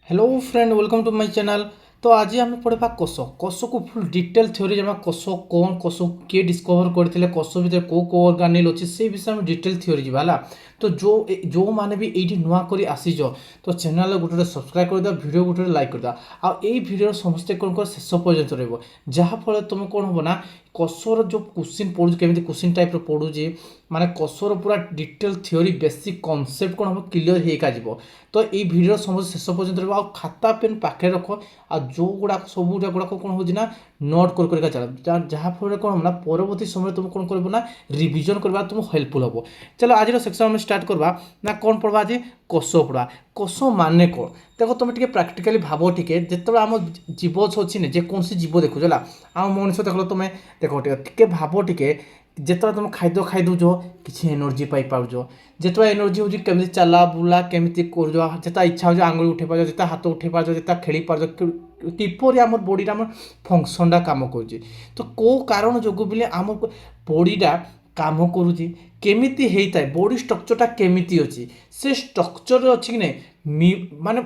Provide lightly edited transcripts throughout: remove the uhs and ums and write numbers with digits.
Hello friend, welcome to my channel. तो आज आम पढ़ा कोष कोष को फुल डिटेल थ्योरी जाना कोष कौन कोष किए डिस्कवर करते कोष भितर कौ कौ अर्गानिल अच्छे से विषय में डिटेल थ्योरी जावा। तो जो माने भी ये नुआ कर आसीज तो चैनल गोटे सब्सक्राइब करदे वीडियो गोटे लाइक करदे आई भिडियो समस्ते कौन कर शेष पर्यंत रहा जहाँफल तुम कौन हम ना कोषर जो क्वेश्चन पढ़ू केमी क्वेश्चन टाइप पढ़ुचे माने कोषर पूरा डिटेल थ्योरी बेसिक कॉन्सेप्ट कौन हम क्लीयर होगा जीव। तो ये भिडियो समस्त शेष पर्यंत रहा खाता पेन पाखे रख आ जो गुड़ाक सब गुड़ाक कौन हो नोट कर चल जहाँफल कौन हम परवर्ती समय तुम कौन कर ना रिविजन करवा तुम हेल्पफुल हम। चलो आज सेक्शन में स्टार्ट करवा ना कौन पढ़वा आज कोष पढ़ा कोष माने कौन देख तुम टे प्राक्टिकली भाव टे जो आम जीव अच्छी जेकोसी जीव देखुच है आम मनीष देख तुम देख टे भाव टे जिते तुम खाद्य खाई दौच किसी एनर्जी पाइपार जिते एनर्जी हूँ केमी चला बुला केमी कर जिते इच्छा हो आंगुली उठे पार जिते हाथ उठे पार जिते खेली पार किपर आम बॉडी आम फंक्शनटा कम कर तो कौ कारण जो बोले आम बॉडीटा काम करुँची केमिति होता है बॉडी स्ट्रक्चरटा केमिति अच्छी से स्ट्रक्चर अच्छी कि नहीं माने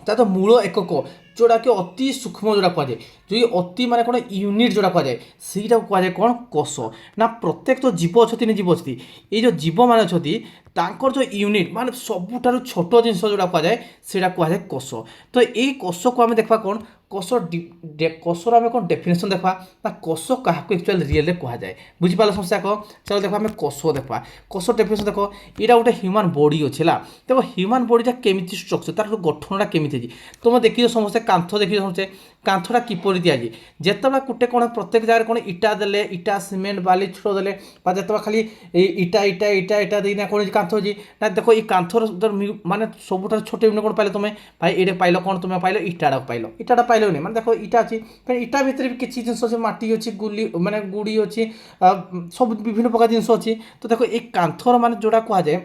तो मूल एकक जोड़ा कि अति सूक्ष्म जोड़ा कहुए जो अति माने कौन यूनिट जोड़ा कहुए सहीटा कहुए कौन कोष ना प्रत्येक तो जीव अच्छी जीव अच्छी ये जो जीव मैंने अच्छा जो यूनिट माने सबुठार छोट जिन जोड़ा कहुए से कहुए कोष। तो ये कोष को आम देखा कौन कोष कोषर आम कौन डेफिनेशन देखा ना कोष क्या एक्चुअल रियल कहुए बुझीपार समस्या कह चलो देखा आम कोष देखा कोष डेफिनेशन देख यहाँ गोटे ह्यूमन बॉडी अच्छे देखो ह्यूमन बॉडीटा केमिति स्ट्रक्चर तार गठनटा केमिति तुम देखिए समस्ते कांथ देखिए समस्ते कांथटा किपर दियाजी जितेबाला गोटे कौन प्रत्येक जगह कौन इटा देले इटा सीमेंट बाली छोड़ देले जिते खाली इटा इटा इटा इटा देना कौन कांथ हो ना देखो ये कांथर माने सबुठ छोटे कौन पाइल तुम भाई ये पाइल कौन तुम पाइल इटाटा पाइल नहीं माने देखो इटा अच्छी इटा भितर भी किसी जिन अच्छे माटी अच्छी गुली माने गुड़ी अच्छी सब विभिन्न प्रकार जिन अच्छी। तो देखो ये कांथर माने जोड़ा कहुए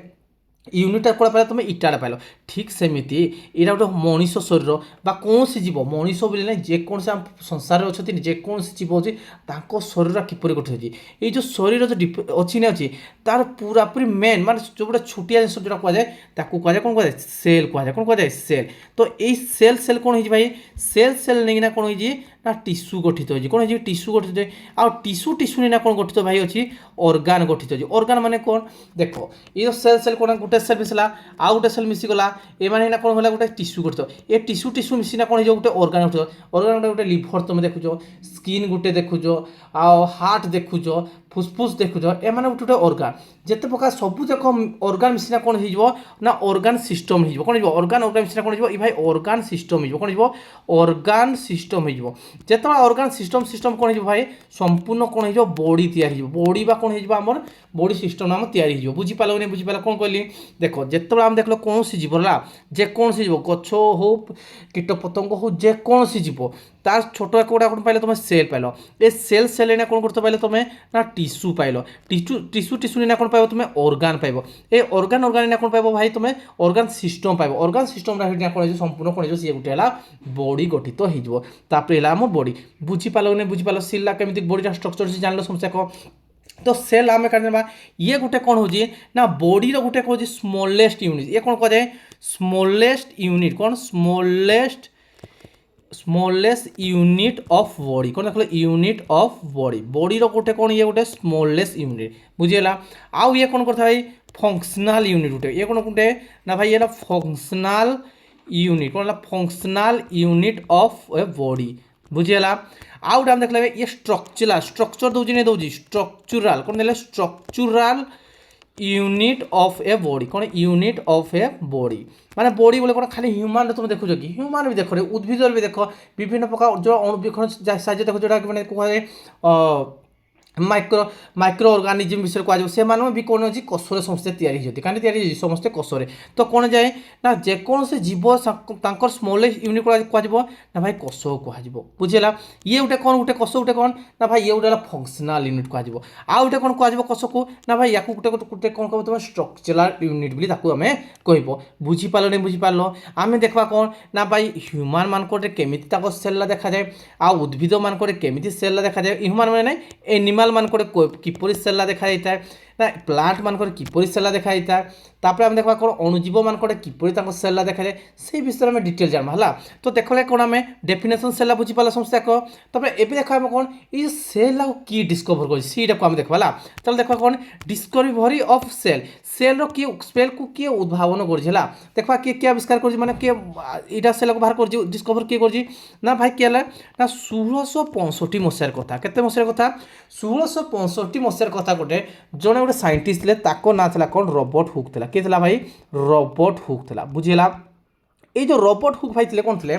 यूनिटा कौन पाइल तुम इटाटा पाइल ठीक सेमती यहाँ गोटे मनीष शरीर बा कौन जीव मनीष बोले ना जेकोसी आम संसार अच्छा जेकोसी जीव अच्छी शरीर किपर गठित ये जो शरीर जो अच्छी नहीं अच्छी तार पूरा पूरी मेन मान जो गोटे छोटिया जिन जो कहुए कहुए कौन कहुए सेल कहुए कौन कहुए सेल। तो ये सेल सेल कौन हो भाई सेल सेल नहीं कौन हो ना टीस्यू गठित हो कौन हो टीस्यू गठित टीस्यू टीस्यू नहीं कौन गठित भाई अच्छी ऑर्गान गठित हो ऑर्गान माने कौन देख ये सेल सेल कौन गोटे सेल मिसला आउ गोटे सेल मिसीगला ये मैंने कौन होला गोटे टिश्यू गठित ये टिश्यू टिश्यू मिसिना कौन हो गोटे ऑर्गान गठित ऑर्गान गोटे लिभर तुम देखुच स्किन गोटे देखुच हार्ट देखुच फुसफुस देखुच ए मैंने गोटे गोटे ऑर्गान जिते प्रकार सब जाक ऑर्गान मिसिना कौन हो ना ऑर्गान सिस्टम हो कौन हो ऑर्गान ऑर्गान मिसिना कौन हो भाई ऑर्गान सिस्टम हो कौन हो ऑर्गान सिस्टम हो जिते ऑर्गान सिस्टम सिस्टम कौन हो भाई संपूर्ण कौन हो बॉडी तैयारी बॉडी बा कौन हो आम बॉडी सिस्टम आम तैयारी हो बुझीपाल नहीं बुझीपाल कौन कहली देख जिते आम देख कौन जीव रहा जेकोसी जीव गछ हो कीट पतंग हो जेकोसी जीव तार छोट कौटा कौन पाइल तुम सेल पाइल ए सेल सेल ना कौन करते पाइल तुम ना टिश्यू पाइल टिश्यू टिश्यू ना कौन पाइब तुम ऑर्गान पाइब ए ऑर्गान ऑर्गान ना कौन पाइब भाई तुम ऑर्गान सिस्टम पाइब ऑर्गान सिस्टम कौन संपूर्ण कौन सी गोटे है बॉडी गठित होपर आम बॉडी बुझीपाल नहीं बुझीपाल सिला केमी बॉडी स्ट्रक्चर जान समस्या कह। तो सेल आम क्या ये गोटे कौन हो ना बॉडी गोटे कौन स्मॉलेस्ट यूनिट ये कौन कह स्मॉलेस्ट यूनिट कौन स्मॉलेस्ट यूनिट ऑफ बॉडी कौन देख यूनिट ऑफ बॉडी बॉडी गोटे कौन ये गोटे स्मॉलेस्ट यूनिट बुझीगला आउ ये कौन करता भाई फंक्शनल यूनिट गोटे ये कौन गोटे ना भाई ये फंक्शनल यूनिट कौन functional unit of a body बुझीगला आउ गोटे देखला ये स्ट्रक्चरल स्ट्रक्चर दौर नहीं दौर स्ट्रक्चुराल कौन देख स्ट्रक्चुराल यूनिट ऑफ ए बॉडी कौन यूनिट ऑफ ए बॉडी माने बॉडी बोले कौन खाली ह्यूमान तुम देखुच कि ह्यूमान भी देख उद्भिद भी देख विभिन्न प्रकार जो अणुबीक्षण साहाଯ୍य देख जोटा मैंने कहुए माइक्रो माइक्रो ऑर्गानिज्म विषय कह से भी कौन अच्छी कोषरे समस्ते या समस्ते कोषरे। तो कौन जाए ना जेकोसी जीव स्मॉलेस्ट यूनिट कह ना भाई कोष कह बुझेगा ये गोटे कौन गोटे कोष गोटे कौन ना भाई ये गोटे फंक्शनल यूनिट कह आउ गोटे कौन कह कोष को ना भाई या गोटे गोटे कौन कह तुम स्ट्रक्चरल यूनिट बोली आम कह बुझीपाल नहीं बुझीपाल आम देखा कौन ना भाई ह्यूमान मानक केमी सेल देखा जाए आ उद्भिद मानक केमी सेल देखा जाए ह्यूमान मैंने एनिमाल मानक किपर सेल देखा जाए ନା ପ୍ଲାଣ୍ଟ ମାନଙ୍କର କିପରି ସେଲ୍ଲା ଦେଖାଯାଇଥାଏ, ତାପରେ ଆମେ ଦେଖିବା କ'ଣ ଅଣୁଜୀବ ମାନଙ୍କର କିପରି ତାଙ୍କ ସେଲ୍ଲା ଦେଖାଯାଏ, ସେଇ ବିଷୟରେ ଆମେ ଡିଟେଲ୍ ଜାଣିବା ହେଲା। ତ ଦେଖିଲେ କ'ଣ ଆମେ ଡେଫିନେସନ୍ ସେଲ୍ଲା ବୁଝିପାରିଲା ସମସ୍ତେ ଯାକ। ତାପରେ ଏବେ ଦେଖିବା ଆମେ କ'ଣ ଏଇ ସେଲ୍ ଆଉ କି ଡିସ୍କଭର କରିଛି ସେଇଟାକୁ ଆମେ ଦେଖିବା ହେଲା। ତାହେଲେ ଦେଖିବା କ'ଣ ডিসকভরি অফ সেল সেলর কিଏ সেলକୁ କିଏ ଉଦ୍ଭାବନ କରିଛି ହେଲା। ଦେଖିବା କିଏ କିଏ ଆବିଷ୍କାର କରିଛି ମାନେ କିଏ ଏଇଟା ସେଲ୍କୁ ବାହାର କରିଛି ଡିସ୍କଭର କିଏ କରିଛି ନା ଭାଇ କିଏ ହେଲା ନା 1665 ମସିହାର କଥା। କେତେ ମସିହାର କଥା 1665 ମସିହାର କଥା। ଜଣେ ଗୋଟେ ସାଇଣ୍ଟିଷ୍ଟ ଥିଲେ ତାଙ୍କ ନାଁ ଥିଲା କ'ଣ ରବର୍ଟ ହୁକ୍ ଥିଲା। କିଏ ଥିଲା ଭାଇ ରବର୍ଟ ହୁକ୍ ଥିଲା ବୁଝିହେଲା। ଏଇ ଯେଉଁ ରବର୍ଟ ହୁକ୍ ଭାଇ ଥିଲେ କ'ଣ ଥିଲେ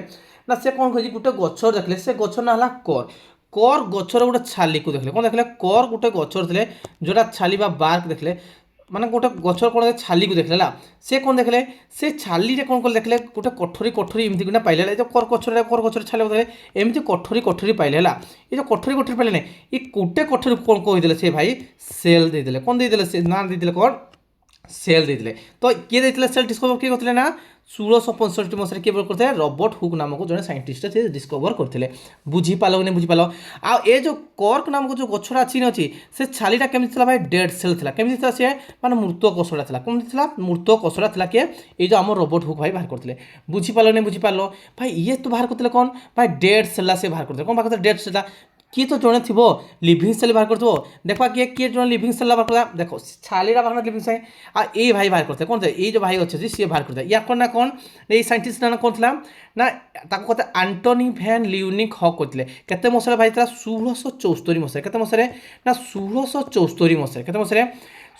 ନା ସେ କ'ଣ କହିଛି ଗୋଟେ ଗଛ ଦେଖିଲେ ସେ ଗଛ ନାଁ ହେଲା କର୍। କର୍ ଗଛର ଗୋଟେ ଛାଲିକୁ ଦେଖିଲେ କ'ଣ ଦେଖିଲେ କର୍ ଗୋଟେ ଗଛର ଥିଲେ ଯେଉଁଟା ଛାଲି ବା ବାର୍କ ଦେଖିଲେ ମାନେ ଗୋଟେ ଗଛର କ'ଣ ଛାଲିକୁ ଦେଖିଲେ ହେଲା। ସେ କ'ଣ ଦେଖିଲେ ସେ ଛାଲିରେ କ'ଣ କଲେ ଦେଖିଲେ ଗୋଟେ କଠୋରୀ କଠୋରୀ ଏମିତି କିନା ପାଇଲେ ହେଲା। ଏ ଯେଉଁ କର୍ ଗଛରେ ଛାଲି ଦେଖିଲେ ଏମିତି କଠୋରୀ କଠୋରୀ ପାଇଲେ ହେଲା। ଏ ଯେଉଁ କଠୋରୀ କଠୋରୀ ପାଇଲେ ନାହିଁ ଏ ଗୋଟେ କଠୋରୀ କ'ଣ କହିଦେଲେ ସେ ଭାଇ ସେଲ୍ ଦେଇଦେଲେ। କ'ଣ ଦେଇଦେଲେ ସେ ନାଁ ଦେଇଦେଲେ କ'ଣ ସେଲ୍ ଦେଇଥିଲେ। ତ କିଏ ଦେଇଥିଲେ ସେଲ୍ ଡିସ୍କଭର କିଏ କରିଥିଲେ ନା 1665 ମସିହାରେ କିଏ କରିଥିଲେ ରବର୍ଟ ହୁକ୍ ନାମକ ଜଣେ ସାଇଣ୍ଟିଷ୍ଟ ସେ ଡିସ୍କଭର କରିଥିଲେ। ବୁଝିପାରିଲ କି ନାହିଁ ବୁଝିପାରିଲ। ଆଉ ଏ ଯେଉଁ କର୍କ ନାମକ ଯେଉଁ ଗଛଟା ଅଛି ସେ ଛାଲିଟା କେମିତି ଥିଲା ଭାଇ ଡେଡ୍ ସେଲ୍ ଥିଲା। କେମିତି ଥିଲା ସେ ମାନେ ମୃତ କୋଷଟା ଥିଲା। କେମିତି ଥିଲା ମୃତ କୋଷଟା ଥିଲା କିଏ ଏଇ ଯେଉଁ ଆମ ରବର୍ଟ ହୁକ୍ ଭାଇ ବାହାର କରିଥିଲେ। ବୁଝିପାରିଲ କି ନାହିଁ ବୁଝିପାରିଲ। ଭାଇ ଇଏ ତ ବାହାର କରିଥିଲେ କ'ଣ ଭାଇ ଡେଡ୍ ସେଲ୍ଲା ସେ ବାହାର କରିଥିଲେ। କ'ଣ ବାହାର କରିଥିଲେ ଡେଡ୍ ସେଲ୍ଲା। କିଏ ତ ଜଣେ ଥିବ লিভিং সেল ବାହାର କରୁଥିବ। ଦେଖିବା କିଏ ଜଣେ লিভিং ସେଲ୍ ବାହାର କରିଥିଲା ଦେଖ ଛାଲିଟା ବାହାର লিভিং ସେଲ୍ ଆଉ ଏଇ ଭାଇ ବାହାର କରିଥିଲେ। କ'ଣ ଏଇ ଯେଉଁ ଭାଇ ଅଛି ସିଏ ବାହାର କରିଥିଲେ। ୟା କ'ଣ ନା କ'ଣ ଏଇ ସାଇଣ୍ଟିଷ୍ଟ ନା କ'ଣ ଥିଲା ନା ତାକୁ କଥା ଆଣ୍ଟୋନି ଭ୍ୟାନ୍ ଲିଉନିକ୍ ହକ୍ କରିଥିଲେ। କେତେ ମସିହାରେ ଭାଇ ଥିଲା 1674 ମସିହାରେ। କେତେ ମସିହାରେ ନା 1674 ମସିହାରେ। କେତେ ମସିହାରେ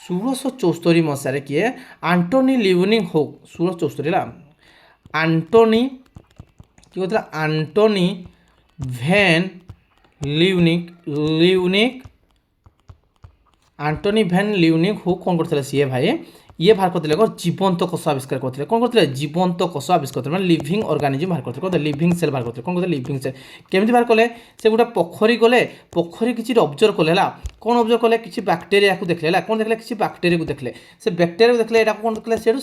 1674 ମସିହାରେ କିଏ ଆଣ୍ଟୋନି ଲିଉନିକ୍ ହକ୍ 1674 ହେଲା। ଆଣ୍ଟୋନି କିଏ କରିଥିଲା ଆଣ୍ଟୋନି ଭ୍ୟାନ୍ লিউনিক আন্টনি ভ্যান লিউনিক হুক କ'ଣ କରିଥିଲେ ସିଏ ଭାଇ ଇଏ ବାହାର କରିଥିଲେ କ'ଣ ଜୀବନ୍ତ କୋଷ ଆବିଷ୍କାର କରିଥିଲେ। କ'ଣ କରିଥିଲେ ଜୀବନ୍ତ କୋଷ ଆବିଷ୍କାର କରିଥିଲେ ମାନେ ଲିଭିଂ ଅର୍ଗାନିଜମ୍ ବାହାର କରିଥିଲେ। କ'ଣ ଲିଭିଂ ସେଲ୍ ବାହାର କରିଥିଲେ। କ'ଣ କରିଥିଲେ ଲିଭିଂ ସେଲ୍ କେମିତି ବାହାର କଲେ ସେ ଗୋଟେ ପୋଖରୀ ଗଲେ ପୋଖରୀ କିଛି ଅବଜର୍ଭ କଲେ ହେଲା। କ'ଣ ଅବଜର୍ଭ କଲେ କିଛି ବ୍ୟାକ୍ଟେରିଆକୁ ଦେଖିଲେ ହେଲା। କ'ଣ ଦେଖିଲେ କିଛି ବ୍ୟାକ୍ଟେରିଆକୁ ଦେଖିଲେ। ସେ ବ୍ୟାକ୍ଟେରିଆକୁ ଦେଖିଲେ ଏଇଟାକୁ କ'ଣ ଦେଖିଲେ ସେଠୁ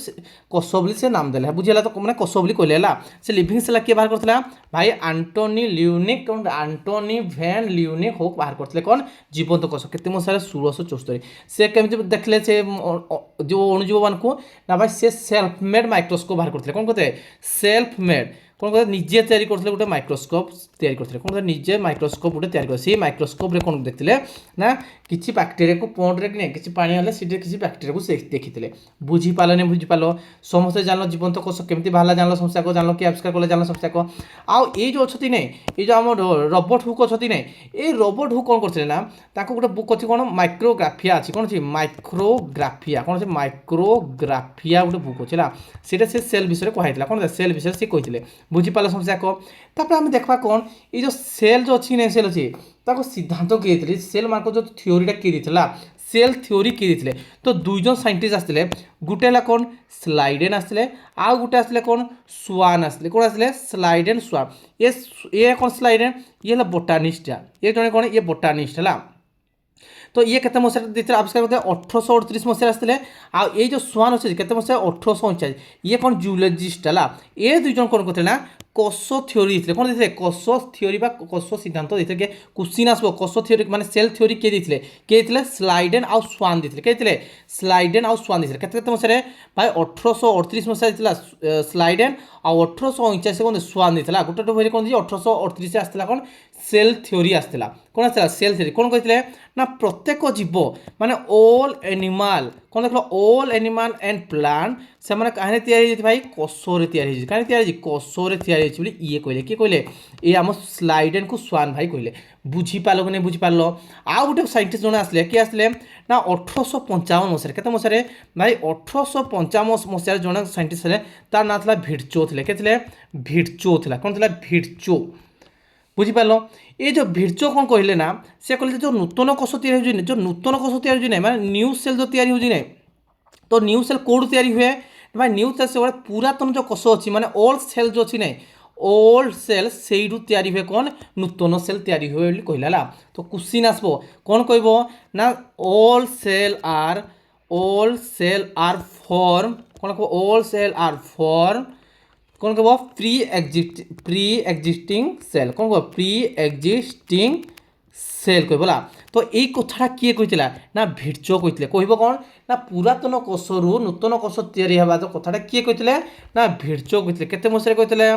କୋଷ ବୋଲି ସେ ନାମ ଦେଲେ ବୁଝିହେଲା। ତ ମାନେ କୋଷ ବୋଲି କହିଲେ ହେଲା। ସେ ଲିଭିଂ ସେଲ୍ କିଏ ବାହାର କରିଥିଲା ଭାଇ ଆଣ୍ଟୋନି ଲିଉନିକ୍ ଆଣ୍ଟୋନି ଭ୍ୟାନ୍ ଲିଉନିକ୍ ହୁକ୍ ବାହାର କରିଥିଲେ କ'ଣ ଜୀବନ୍ତ କୋଷ। କେତେ ମସିହାରେ 1674। ସେ କେମିତି ଦେଖିଲେ ସେ ଯେଉଁ ଅଣୁଜୀବମାନଙ୍କୁ ନା ଭାଇ ସେ ସେଲ୍ଫ ମେଡ୍ ମାଇକ୍ରୋସ୍କୋପ ବାହାର କରିଥିଲେ। କ'ଣ କରିଥିଲେ ସେଲ୍ଫ ମେଡ୍ କ'ଣ କରିଥିଲେ ନିଜେ ତିଆରି କରିଥିଲେ ଗୋଟେ ମାଇକ୍ରୋସ୍କୋପ ତିଆରି କରିଥିଲେ। କ'ଣ କରିଥିଲେ ନିଜେ ମାଇକ୍ରୋସ୍କୋପ ଗୋଟେ ତିଆରି କରିଥିଲେ। ସେଇ ମାଇକ୍ରୋସ୍କୋପରେ କ'ଣ ଦେଖିଥିଲେ ନା କିଛି ବ୍ୟାକ୍ଟେରିଆକୁ ପଣ୍ଡରେ କି ନାହିଁ କିଛି ପାଣି ହେଲେ ସେଠି କିଛି ବ୍ୟାକ୍ଟେରିଆକୁ ସେ ଦେଖିଥିଲେ। ବୁଝିପାରିଲନି ବୁଝିପାରିଲ ସମସ୍ତେ ଜାଣିଲ ଜୀବନ୍ତ କୋଷ କେମିତି ବାହାରିଲା ଜାଣିଲ ସମସ୍ତେ ଜାଣିଲ କିଏ ଆବିଷ୍କାର କଲେ ଜାଣିଲ ସମସ୍ତେ। ଆଉ ଏଇ ଯେଉଁ ଅଛନ୍ତି ନାହିଁ ଏଇ ଯେଉଁ ଆମ ରବର୍ଟ ହୁକ୍ ଅଛନ୍ତି ନାହିଁ ଏଇ ରବର୍ଟ ହୁକ୍ କ'ଣ କରିଥିଲେ ନା ତାଙ୍କୁ ଗୋଟେ ବୁକ୍ ଅଛି କ'ଣ ମାଇକ୍ରୋଗ୍ରାଫିଆ ଅଛି। କ'ଣ ଅଛି ମାଇକ୍ରୋଗ୍ରାଫିଆ କ'ଣ ଅଛି ମାଇକ୍ରୋଗ୍ରାଫିଆ ଗୋଟେ ବୁକ୍ ଅଛି ହେଲା। ସେଇଟା ସେ ସେଲ୍ ବିଷୟରେ କୁହାଯାଇଥିଲା। କ'ଣ ସେଲ୍ ବିଷୟରେ ସେ କହିଥିଲେ। ବୁଝିପାରିଲ ସମସ୍ତେ ଯାକ। ତାପରେ ଆମେ ଦେଖିବା କ'ଣ ଏଇ ଯେଉଁ ସେଲ୍ ଯେଉଁ ଅଛି ନାହିଁ ସେଲ୍ ଅଛି ତାକୁ ସିଦ୍ଧାନ୍ତ କିଏ ଦେଇଥିଲେ ସେଲ୍ ମାନଙ୍କ ଯେଉଁ ଥିଓରିଟା କିଏ ଦେଇଥିଲା ସେଲ୍ ଥିଓରି କିଏ ଦେଇଥିଲେ। ତ ଦୁଇ ଜଣ ସାଇଣ୍ଟିଷ୍ଟ ଆସିଥିଲେ ଗୋଟେ ହେଲା କ'ଣ ସ୍ଲାଇଡେନ୍ ଆସିଥିଲେ ଆଉ ଗୋଟେ ଆସିଥିଲେ କ'ଣ ସ୍ୱାନ୍ ଆସିଥିଲେ। କ'ଣ ଆସିଥିଲେ ସ୍ଲାଇଡେନ୍ ସ୍ୱାନ୍। ଇଏ କ'ଣ ସ୍ଲାଇଡେନ୍ ଇଏ ହେଲା ବୋଟାନିଷ୍ଟ ଇଏ ଜଣେ କ'ଣ ଇଏ ବୋଟାନିଷ୍ଟ ହେଲା। তো ইয়ে কেতে মশায় দিতে আবিষ্কার করতে 1838 মশায় আসলে আর এই যে সোয়ান আছে কেতে মশায় 1839 ইয়ে কোন জুলজিস্ট হলা এ দুইজন কোন করতে না কোষ থিওরি দিতে কোন দিতে কোষ থিওরি বা কোষ সিদ্ধান্ত দিতে কে কোশ্চিন আসবো কোষ থিওরি মানে সেল থিওরি কে দিতে স্লাইডেন আউ সোয়ান দিতে কে দিতে স্লাইডেন আউ সোয়ান দিতে কেতে কেতে মশায় ভাই 1838 মশায় দিতে স্লাইডেন ଆଉ 1849 কোন সোয়ান দিতে গোটে বই কোন 1838 আসছিলা কোন সেল থিওরি আসছিলা কোন আসছিলা সেল থিওরি কোন কইছিলে না প্রত্যেক জীব মানে অল এনিমাল কোন দেখলো অল এনিমাল এন্ড প্লান্ট সেমানে কাহিনী তৈরি হয়েছে ভাই কোষরে তৈরি হয়েছে কাহিনী তৈরি হয়েছে কোষরে তৈরি হয়েছে বলে ইয়ে কইলে কি কইলে এই আমার স্লাইডেন কু সোয়ান ভাই কইলে বুঝিপারল কি না বুঝিপারল আউ গোটে সাইন্টিস্ট জনে আসলে কি আসলে না 1855 মশায় কেতে মশায় ভাই 1855 মশায় জনে সাইন্টিস্ট ଥିଲେ তার না লা ভিটচো ଥିଲେ কে ଥିଲେ ভিটচো ଥିଲା কোন ଥିଲା ভিটচো বুঝিপারল এই যে ভিটচো কোন কহিলে না সে কহিলে যে নূতন কোষ তৈরি হচ্ছে যে নূতন কোষ তৈরি হচ্ছে না মানে নিউ সেল যে তৈরি হচ্ছে না তো নিউ সেল কোড তৈরি हुए भाई न्यू सेल से पुरातन जो कोष अच्छी माने ओल्ड सेल जो अच्छी नहीं ओल्ड सेल से तैयारी हुए कौन नूतन सेल तैयारी हुए कहला तो क्वेश्चन आसबो कौन कहबो ना ओल्ड सेल आर फॉर्म कौन कहबो ओल्ड सेल आर फॉर्म कौन कहबो प्री एग्जिस्टिंग सेल कौन कहबो प्री एग्जिस्टिंग সেল কহিবলা। তো এই কথাটা কিଏ কইଥିଲା না ভির্চো কইଥିଲେ। কহিব কোন না পুরাতন কোষরু নূতন কোষ তৈরি হওয়া কথাটা কিଏ কইଥିଲେ না ভির্চো কইଥିଲେ। কেতে মସିହାରେ কইଥିଲେ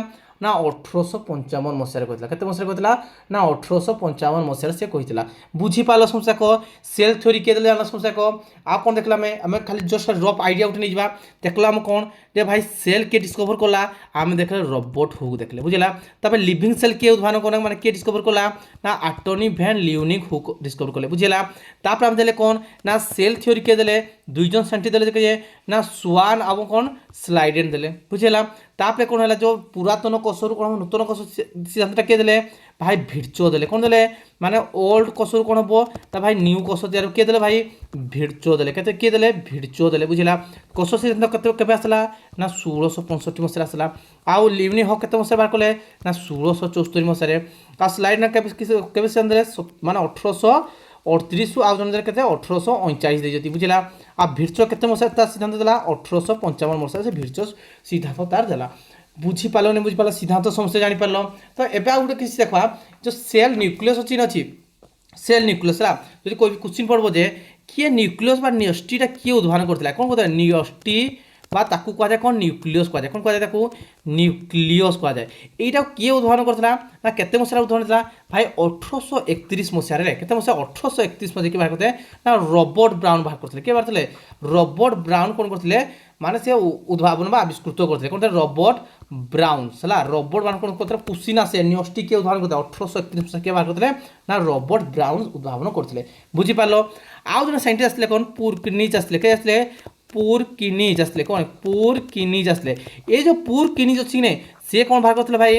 ନା 1855 ମସିହାରେ କହିଥିଲା। କେତେ ମସିହାରେ କହିଥିଲା ନା 1855 ମସିହାରେ ସେ କହିଥିଲା। ବୁଝିପାରିଲ ସମସ୍ୟା କହ ସେଲ୍ ଥ୍ୟୋରି କିଏ ଦେଲେ ଜାଣିଲ ସମସ୍ୟା କହ। ଆଉ କ'ଣ ଦେଖିଲା ଆମେ ଖାଲି ଜଷ୍ଟ ରଫ୍ ଆଇଡ଼ିଆ ଗୋଟେ ନେଇଯିବା। ଦେଖିଲା ଆମେ କ'ଣ ଯେ ଭାଇ ସେଲ୍ କିଏ ଡିସ୍କଭର କଲା ଆମେ ଦେଖିଲେ ରବର୍ଟ ହୁକ୍ ଦେଖିଲେ ବୁଝିଲା। ତାପରେ ଲିଭିଂ ସେଲ୍ କିଏ ଉଦ୍ଭାବନ କଲା ମାନେ କିଏ ଡିସ୍କଭର କଲା ନା ଆଟୋନି ଭ୍ୟାନ୍ ଲିଉନିକ୍ ହୁକ୍ ଡିସ୍କଭର କଲେ ବୁଝିଲା। ତାପରେ ଆମେ ଦେଲେ କ'ଣ ନା ସେଲ୍ ଥ୍ୟୋରି କିଏ ଦେଲେ ଦୁଇଜଣ ସାଇଣ୍ଟିଷ୍ଟ ଦେଲେ କିଏ ନା ସ୍ୱାନ୍ ଆଉ କ'ଣ ସ୍ଲାଇଡେନ୍ ଦେଲେ ବୁଝିଲା। ତାପରେ କ'ଣ ହେଲା ଯେଉଁ ପୁରାତନ କୋଷରୁ କ'ଣ ନୂତନ କୋଷ ସିଦ୍ଧାନ୍ତଟା କିଏ ଦେଲେ ଭାଇ ଭିର୍ଚୋ ଦେଲେ। କ'ଣ ଦେଲେ ମାନେ ଓଲ୍ଡ କୋଷରୁ କ'ଣ ହେବ ନା ଭାଇ ନ୍ୟୁ କୋଷ ତିଆରି କିଏ ଦେଲେ ଭାଇ ଭିର୍ଚୋ ଦେଲେ। କେତେ କିଏ ଦେଲେ ଭିର୍ଚୋ ଦେଲେ ବୁଝିଲା। କୋଷ ସିଦ୍ଧାନ୍ତ କେବେ ଆସିଲା ନା 1665 ମସିହାରେ ଆସିଲା। ଆଉ ଲିଉନି ହକ୍ କେତେ ମସିହାରେ ବାହାର କଲେ ନା 1674 ମସିହାରେ। ଆଉ ସ୍ଲାଇଡ୍ ନା କେବେ ସିଦ୍ଧାନ୍ତ ଦେଲେ ମାନେ 1838 ଆଉ ଜଣେ କେତେ 1839 ଦେଇଛନ୍ତି ବୁଝିଲା। ଆଉ ଭିର୍ଚୋ କେତେ ମସିହାରେ ତାର ସିଦ୍ଧାନ୍ତ ଦେଲା 1855 ମସିହାରେ ସେ ଭିର୍ଚୋ ସିଦ୍ଧାନ୍ତ ତାର ଦେଲା। ବୁଝିପାରିଲନି ବୁଝିପାରିଲ ସିଦ୍ଧାନ୍ତ ସମସ୍ତେ ଜାଣିପାରିଲ। ତ ଏବେ ଆଉ ଗୋଟେ କିଛି ଦେଖବା ଯେଉଁ ସେଲ୍ ନ୍ୟୁକ୍ଲିୟସ୍ ଅଛି ଅଛି ସେଲ୍ ନ୍ୟୁକ୍ଲିୟସ୍ ହେଲା ଯଦି କୋଶ୍ଚିନ୍ ପଡ଼ିବ ଯେ କିଏ ନ୍ୟୁକ୍ଲିୟସ୍ ବା ନିଅଷ୍ଟିଟା କିଏ ଉଦ୍ଭାବନ କରିଥିଲା କ'ଣ କହୁଥିଲା ନିଅଷ୍ଟି বা তাকু কুহযায় কোণ নিউক্লিয়স কুহযায় কোণ কুহযায় তাকু নিউক্লিয়স কুহযায় এইটা কিଏ উদ্ভাবন করছিলা না কেতে মସିହାରେ উদ্ভাবন হয়েছিল ভাই 1831 মସିহাରେ কেতে মସିହା 1831 মସିହା কিଏ বাহার করতে না রবর্ট ব্রাউন বাহার করতে কিଏ বাহার রবর্ট ব্রাউন কোণ করতে মানে সে উদ্ভাবন বা আবিষ্কৃত করতে কোণ রবর্ট ব্রাউন হল রবর্ট ব্রাউন কোণ করতে কোশ্চিন আসে নিয়ষ্টি কিଏ উদ্ভাবন করতে 1831 মସିହା কিଏ বাহার করতে না রবর্ট ব্রাউন উদ্ভাবন করতে বুঝিপার। আউ জন সাইন্টিস্ট আসলে কোণ পুরকিনিজ আসলে কে আসলে পুরকিনিজ আসলে কোণ পুরকিনিজ আসলে এই যে পুরকিনিজ অছি কি সে কোণ বাহার করতে ভাই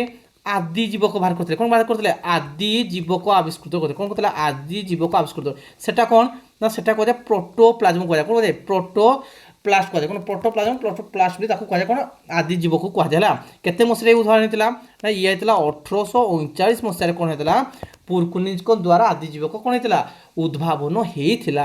আদি জীবক বাহার করতে কোণ বাহার করতে আদি জীবক আবিষ্কৃত করতে কোণ করতে আদি জীবক আবিষ্কৃত সেটা কোণ না সেটা কুহযায় প্রোটোপ্লাজম কুহযায় কোণ কুহযায় প্রোটোপ্লাস্ট কুহযায় কোণ প্রোটোপ্লাস্ট বলে তাকে কুহযায় কোণ আদি জীবক কুহযায় হল কেতে মସିହାରେ উদ্ভাবন হয়েছিল না ইয়ে হয়েছিল 1839 মସିহাରେ কোণ হয়েছিল পুরকিনিজଙ୍କ দ্বারা আদি জীবক কোণ হয়েছিল উদ্ভাবন হয়েছিল।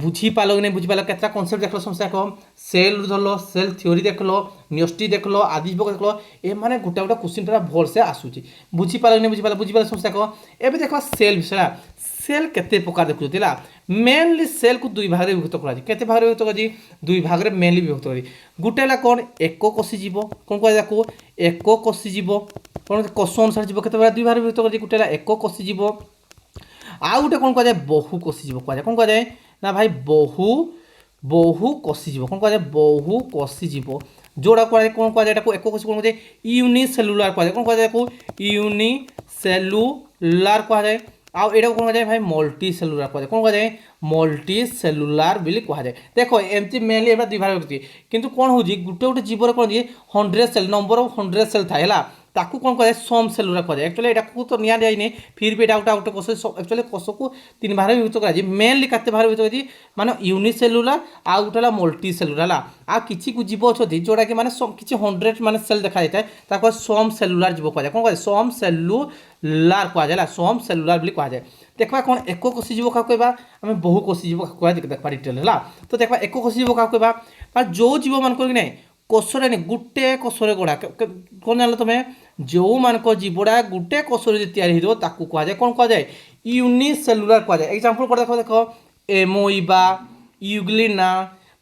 বুঝিপাল কি না বুঝিপাল কেতটা কনসেপ্ট দেখল সমস্যা কম সেল ধরল সেল থিওরি দেখল নিয়ষ্টি দেখল আদি জীবক দেখল এমানে গোটা গোটা কোশ্চিন পুরা ভলসে আসুচি বুঝিপাল কি না বুঝিপাল সমস্যা কম এবে দেখবা সেল বিষয় সেল কেতে প্রকার দেখুছ হল মেনলি সেল কু দুই ভাগে বিভক্ত করা কেতে ভাগে বিভক্ত করা দুই ভাগে মেনলি বিভক্ত করি গোটে হল কোণ এক কোষী জীব কোণ কুয়া যাক এক কোষী জীব কোণ কোষ অনুসারে জীব কেতে দুই ভাগে বিভক্ত করা গোটে হল এক কোষী জীব ଆଉ ଗୋଟେ କ'ଣ କୁହାଯାଏ ବହୁ କୋଷୀ ଜୀବ କୁହାଯାଏ କ'ଣ କୁହାଯାଏ ନା ଭାଇ ବହୁ କୋଷୀ ଜୀବ କ'ଣ କୁହାଯାଏ ବହୁ କୋଷୀ ଜୀବ ଯେଉଁଟା କୁହାଯାଏ କ'ଣ କୁହାଯାଏ ଏଟାକୁ ଏକ କୋଷୀ କ'ଣ କୁହାଯାଏ ୟୁନିସେଲୁଲାର କୁହାଯାଏ କ'ଣ କୁହାଯାଏ ତାକୁ ୟୁନିସେଲୁଲାର କୁହାଯାଏ ଆଉ ଏଇଟାକୁ କ'ଣ କୁହାଯାଏ ଭାଇ ମଲ୍ଟି ସେଲୁଲାର କୁହାଯାଏ କ'ଣ କୁହାଯାଏ ମଲ୍ଟି ସେଲୁଲାର ବୋଲି କୁହାଯାଏ। ଦେଖ ଏମିତି ମେନଲି ଏଇଟା ଦୁଇ ଭାଗ ଅଛି କିନ୍ତୁ କ'ଣ ହେଉଛି ଗୋଟେ ଗୋଟେ ଜୀବରେ କ'ଣ ଅଛି 100 ସେଲ୍ ନମ୍ବର ଅଫ୍ 100 ସେଲ୍ ଥାଏ ହେଲା ତାକୁ କ'ଣ କୁହାଯାଏ ସମ୍ ସେଲୁଲାର କୁହାଯାଏ। ଆକ୍ଚୁଆଲି ଏଟାକୁ ତ ନିଆ ଯାଇନି ଫିର୍ ବି ଏଇଟା ଗୋଟେ କୋଷ ଆକ୍ଚୁଆଲି କୋଷକୁ ତିନି ଭାଗରେ ବିଭକ୍ତ କରାଯାଇଛି ମେନଲି କେତେ ଭାଗରେ ବିଭକ୍ତ କରାଯାଇଛି ମାନେ ୟୁନିସେଲୁଲାର ଆଉ ଗୋଟେ ହେଲା ମଲ୍ଟି ସେଲୁଲାର ହେଲା ଆଉ କିଛି ଜୀବ ଅଛନ୍ତି ଯେଉଁଟାକି ମାନେ କିଛି 100 ମାନେ ସେଲ୍ ଦେଖାଯାଇଥାଏ ତାକୁ ସମ୍ ସେଲୁଲାର ଜୀବ କୁହାଯାଏ କ'ଣ କୁହାଯାଏ ସମ୍ ସେଲୁଲାର କୁହାଯାଏ ହେଲା ସମ୍ ସେଲୁଲାର ବୋଲି କୁହାଯାଏ। देखा कौन एक कोषी जीव क्या कहवा आम बहु कोषी जीव क्या देखा डिटेल है तो देखा एक कोषी जीव क्या कहवा जो जीव मान ना कोषरे नहीं गोटे कोषरे गढ़ा कौन जान तुम जो मान जीवड़ा गोटे कोषरे तैयारी हो कहुए कौन कहुए यूनिसेलुलार कहुए एग्जांपल कर देख देख एमोइबा यूग्लिना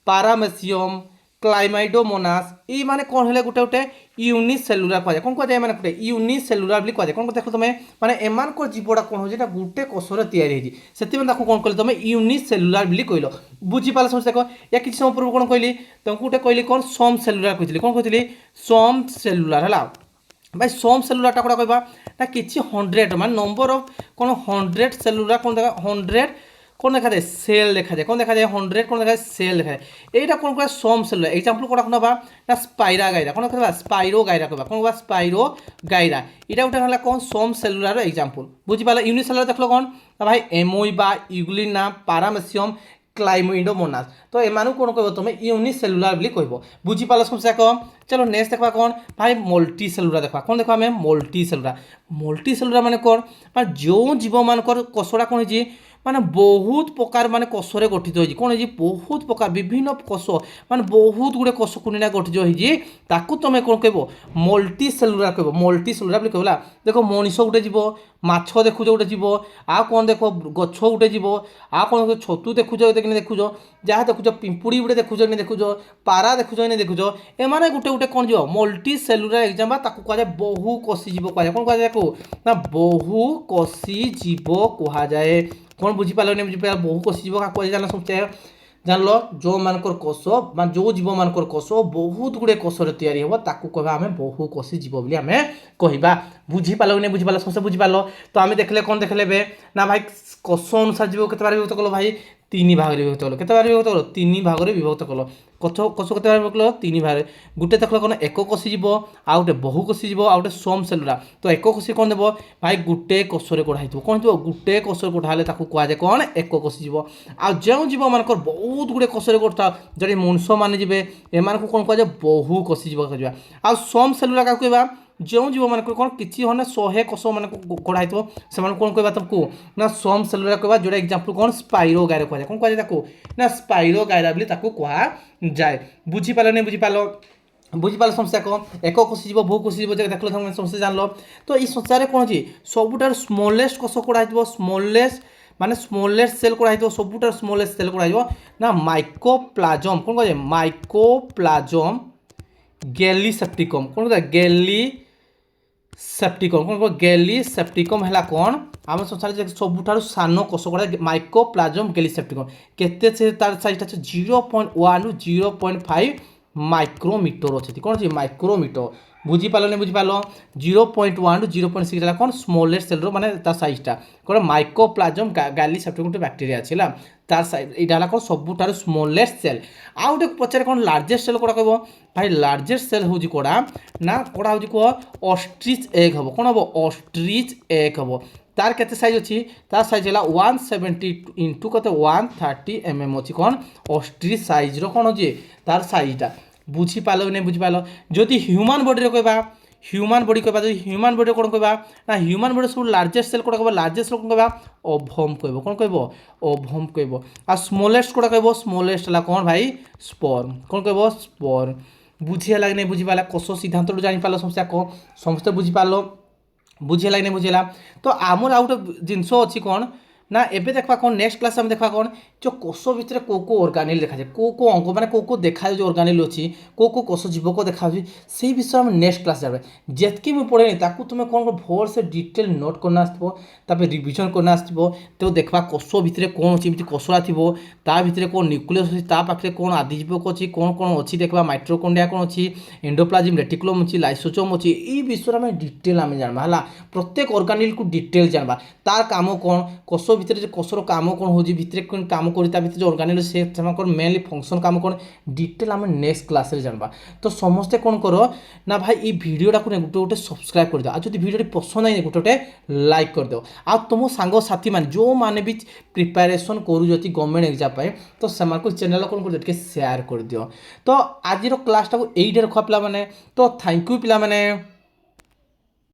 पारामेसियम क्लाइमाइडोमोनास ये माने कौन है गोटे गोटे यूनिसेलुलार कहुए कौन कहुए माने गोटे यूनिसेलुलार भी कहुए कौन देख तुम माने एमान को जीवड़ा कौन हो गोटे कोषर तैयारी से कौन कह तुम यूनिसेलुलार भी कहल बुझीपाल समझ देख या किसी समय पूर्व कौन कहली तुमको गोटे कहली कौन सम सेलुलार कही कौन कही सम सेलुलार है भाई सम सेलुलारटा कौन कहवा ना किसी 100 मान नंबर ऑफ कौन 100 सेलुलार कौन देखा 100 कौन देखा जाए सेल देखा जाए कौन देखा जाए 100 कौन देखा जाए सेल देखा जाए यहाँ कौन कह सम सेलुलार एग्जांपल कौन कहवा ना स्पाइरा गाइरा कौन कहवा स्पाइरो गाइरा कहवा कौन कहवा स्पाइरो गाइरा यहाँ गोटे है कौन सम सेलुलार एग्जांपल बुझीपाल यूनिसेलुलार देख कौन भाई एमोइबा यूग्लिना पारामेसियम क्लाइमाइडोमोनास तो एमान कौन कह तुम यूनिसेलुलार भी कह बुझीपाल समस्या कम चलो नेक्स्ट देखा कौन भाई मल्टी सेलुलार देखा कौन देखा आम मल्टी सेलुलार माने कौन जो जीव मान कोषड़ा कौन ମାନେ ବହୁତ ପ୍ରକାର ମାନେ କୋଷରେ ଗଠିତ ହେଇଛି। କ'ଣ ହେଇଛି? ବହୁତ ପ୍ରକାର ବିଭିନ୍ନ କୋଷ ମାନେ ବହୁତ ଗୁଡ଼ିଏ କୋଷ କୁନିନା ଗଠିତ ହେଇଛି। ତାକୁ ତମେ କ'ଣ କହିବ? ମଲ୍ଟି ସେଲୁଲାର କହିବ। ମଲ୍ଟି ସେଲୁଲାର ବୋଲି କହିବ ହେଲା। ଦେଖ ମଣିଷ ଗୋଟେ ଯିବ, ମାଛ ଦେଖୁଛ ଗୋଟେ ଯିବ, ଆଉ କ'ଣ ଦେଖ ଗଛ ଗୋଟେ ଯିବ, ଆଉ କ'ଣ ଛତୁ ଦେଖୁଛ ଦେଖୁଛ, ଯାହା ଦେଖୁଛ ପିମ୍ପୁଡ଼ି ଗୋଟେ ଦେଖୁଛ ଦେଖୁଛ, ପାରା ଦେଖୁଛ ଦେଖୁଛ, ଏମାନେ ଗୋଟେ ଗୋଟେ କ'ଣ ଯିବ? ମଲ୍ଟି ସେଲୁଲାର ଏକ୍ସାମ୍ ବା ତାକୁ କୁହାଯାଏ ବହୁ କୋଷୀ ଜୀବ କୁହାଯାଏ। କ'ଣ କୁହାଯାଏ ତାକୁ? ନା ବହୁ କୋଷୀ ଜୀବ କୁହାଯାଏ। କ'ଣ ବୁଝିପାରିଲନି? ବୁଝିପାରିଲ? ବହୁ କୋଷୀ ଜୀବ କାହାକୁ କୁହାଯାଏ ଜାଣିଲ ସମସ୍ତେ? ଜାଣିଲ? ଯେଉଁମାନଙ୍କର କୋଷ ବା ଯେଉଁ ଜୀବମାନଙ୍କର କୋଷ ବହୁତ ଗୁଡ଼ିଏ କୋଷରେ ତିଆରି ହେବ ତାକୁ କହିବା ଆମେ ବହୁ କୋଷୀ ଜୀବ ବୋଲି ଆମେ କହିବା। ବୁଝିପାରିଲ? ବୁଝିପାରିଲ? ସମସ୍ତେ ବୁଝିପାରିଲ? ତ ଆମେ ଦେଖିଲେ କ'ଣ ଦେଖିଲେ ଏବେ ନା ଭାଇ କୋଷ ଅନୁସାରେ ଜୀବ କେତେ ଭାଗରେ ବିଭକ୍ତ କଲ ଭାଇ? 3 ଭାଗରେ ବିଭକ୍ତ କଲ। କେତେ ଭାଗରେ ବିଭକ୍ତ କଲ? 3 ଭାଗରେ ବିଭକ୍ତ କଲ। କୋଷ କେତେ ଭାଗରେ ବିଭକ୍ତ କଲ? 3 ଭାଗରେ। ଗୋଟେ ଦେଖିଲ କ'ଣ? ଏକ କୋଷୀ ଜୀବ, ଆଉ ଗୋଟେ ବହୁ କୋଷୀ ଜୀବ, ଆଉ ଗୋଟେ ସୋମ ସେଲୁଲାର। ତ ଏକ କୋଷୀ କ'ଣ ଦେବ ଭାଇ? ଗୋଟେ କୋଷରେ ଗଢ଼ା ହେଇଥିବ। କ'ଣ ହେଇଥିବ? ଗୋଟେ କୋଷରେ ଗଢ଼ା ହେଲେ ତାକୁ କୁହାଯାଏ କ'ଣ? ଏକ କୋଷୀ ଜୀବ। ଆଉ ଯେଉଁ ଜୀବମାନଙ୍କର ବହୁତ ଗୁଡ଼ିଏ କୋଷରେ ଗଢ଼ା, ଯଦି ମଣିଷମାନେ ଯିବେ ଏମାନଙ୍କୁ କ'ଣ କୁହାଯାଏ? ବହୁ କୋଷୀ ଜୀବ କୁହାଯିବା। ଆଉ ସୋମ ସେଲୁଲାର କାହାକୁ କହିବା? ଯେଉଁ ଜୀବମାନଙ୍କର କ'ଣ କିଛି ମାନେ 100 କୋଷ ମାନଙ୍କୁ ଗଢ଼ା ହେଇଥିବ ସେମାନଙ୍କୁ କ'ଣ କହିବା ତାକୁ? ନା ସୋମ ସେଲୁଲାର କହିବା। ଯେଉଁଟା ଏକ୍ଜାମ୍ପଲ୍ କ'ଣ? ସ୍ପାଇରୋ ଗାଇରା କୁହାଯାଏ। କ'ଣ କୁହାଯାଏ ତାକୁ? ନା ସ୍ପାଇରୋ ଗାଇରା ବୋଲି ତାକୁ କୁହାଯାଏ। ବୁଝିପାରିଲ? ବୁଝିପାରିଲ? ବୁଝିପାରିଲ ସମସ୍ତେ? ଏକ କୋଷୀ ଜୀବ, ବହୁ କୋଷୀ ଜୀବ ଦେଖିଲ ତମେ ସମସ୍ତେ ଜାଣିଲ। ତ ଏଇ ସଂସାରରେ କ'ଣ ଅଛି? ସବୁଠାରୁ ସ୍ମଲେଷ୍ଟ କୋଷ ଗଢ଼ା ହେଇଥିବ। ସ୍ମଲେଷ୍ଟ ମାନେ ସ୍ମଲେଷ୍ଟ ସେଲ୍ ଗଢ଼ା ହେଇଥିବ। ସବୁଠାରୁ ସ୍ମଲେଷ୍ଟ ସେଲ୍ ଗଢ଼ା ହେଇଥିବ ନା ମାଇକୋପ୍ଲାଜମ। କ'ଣ କୁହାଯାଏ? ମାଇକୋପ୍ଲାଜମ ଗେଲିସେପ୍ଟିକମ୍। କ'ଣ କୁହାଯାଏ? ଗେଲିସେପ୍ଟିକମ୍। କ'ଣ କହିବ? ଗେଲିସେପ୍ଟିକମ୍ ହେଲା କ'ଣ? ଆମ ସଂସାରରେ ସବୁଠାରୁ ସାନ କୋଷ ଗଢ଼ା ମାଇକୋପ୍ଲାଜମ ଗେଲିସେପ୍ଟିକମ୍। କେତେ ତାର ସାଇଜଟା ଅଛି? 0.1 ରୁ 0.5 ମାଇକ୍ରୋମିଟର ଅଛି। କ'ଣ ଅଛି? ମାଇକ୍ରୋମିଟର। ବୁଝିପାରିଲ? ବୁଝିପାରିଲ? 0.1 ରୁ 0.6 ହେଲା କ'ଣ? ସ୍ମଲେଷ୍ଟ ସେଲ୍ର ମାନେ ତା ସାଇଜଟା କ'ଣ? ମାଇକୋପ୍ଲାଜମ ଗାଲିସେପ୍ଟିକମ୍ ଗୋଟେ ବ୍ୟାକ୍ଟେରିଆ ଅଛି ହେଲା। ତାର ସାଇଜ ଏଇଟା ହେଲା କ'ଣ? ସବୁଠାରୁ ସ୍ମଲେଷ୍ଟ ସେଲ୍। ଆଉ ଗୋଟେ ପଚାରେ କ'ଣ? ଲାର୍ଜେଷ୍ଟ ସେଲ୍ କୋଉଟା କହିବ ଭାଇ? ଲାର୍ଜେଷ୍ଟ ସେଲ୍ ହେଉଛି କୋଉଟା? ନା କୋଉଟା ହେଉଛି କୁହ? ଅଷ୍ଟ୍ରିଚ୍ ଏଗ୍ ହେବ। କ'ଣ ହେବ? ଅଷ୍ଟ୍ରିଚ୍ ଏଗ୍ ହେବ। ତାର କେତେ ସାଇଜ୍ ଅଛି? ତାର ସାଇଜ୍ ହେଲା 170 ଇଣ୍ଟୁ କେତେ? 130 mm ଅଛି। କ'ଣ? ଅଷ୍ଟ୍ରିଚ୍ ସାଇଜ୍ର କ'ଣ ଅଛି? ତାର ସାଇଜ୍ଟା। ବୁଝିପାରିଲ କି ନାହିଁ? ବୁଝିପାରିଲ? ଯଦି ହ୍ୟୁମାନ୍ ବଡ଼ିରେ କହିବା, ହ୍ୟୁମାନ୍ ବଡ଼ି କହିବା, ଯଦି ହ୍ୟୁମାନ୍ ବଡ଼ିରେ କ'ଣ କହିବା? ନା ହ୍ୟୁମାନ୍ ବଡ଼ିର ସବୁ ଲାର୍ଜେଷ୍ଟ ସେଲ୍ କୋଉଟା କହିବ? ଲାର୍ଜେଷ୍ଟ କ'ଣ କହିବା? ଓଭମ୍ କହିବ। କ'ଣ କହିବ? ଓଭମ୍ କହିବ। ଆଉ ସ୍ମଲେଷ୍ଟ କୋଉଟା କହିବ? ସ୍ମଲେଷ୍ଟ ହେଲା କ'ଣ ଭାଇ? ସ୍ପର୍ମ। କ'ଣ କହିବ? ସ୍ପର୍ମ। ବୁଝି ହେଲା କି ନାହିଁ? ବୁଝିପାରିଲା? କୋଷ ସିଦ୍ଧାନ୍ତରୁ ଜାଣିପାରିଲ ସମସ୍ତେ? ସମସ୍ତେ ବୁଝିପାରିଲ? ବୁଝି ହେଲା କି ନାହିଁ? ବୁଝିଲା? ତ ଆମର ଆଉ ଗୋଟେ ଜିନିଷ ଅଛି କ'ଣ ନା ଏବେ देखा कौन नेक्स्ट क्लास में देखा कौन जो कोष भितर को ऑर्गानिल देखा जाए को अंग माने को देखा जो ऑर्गानिल अच्छी को कोष जीव को देखा से विषय में नेक्स्ट क्लास जाए जितकी मुझे पढ़े ताकू तुम कौन भल से डिटेल नोट करना आसो रिविजन करना आसो तो देखा कोष भितर कौन अच्छी कोषरा थी ता भर कौन न्यूक्लियस अच्छी ता पाखे कौन आदिजीवक अच्छी कौन कौन अच्छी देखा माइट्रोकंडिया कौन अच्छी एंडोप्लाज्म रेटिकुलम अच्छी लाइसोसोम अच्छी ये विषय में डिटेल आम जाना है प्रत्येक ऑर्गानिल को डिटेल जानवा तार काम कौन कोष भितर जो कोषर काम कौन हो भितर कौन काम कर भितर जो ऑर्गानिल से मेनली फंक्शन काम कौन डिटेल आम नेक्स्ट क्लास रे जानवा तो समस्ते कौन कर ना भाई ये भिडियोटा को गोटे गोटे सब्सक्राइब कर दियो आ जदि भिडियो पसंद आई गोटे गोटे लाइक कर दियो आ तुम सांग साथी मान जो मैंने भी प्रिपेरेसन करूँ गवर्नमेंट एग्जाम तो से चैनल कौन कर दियो शेयर कर दियो तो आज क्लासटा को यही रखा पिला तो थैंक यू पिला माने।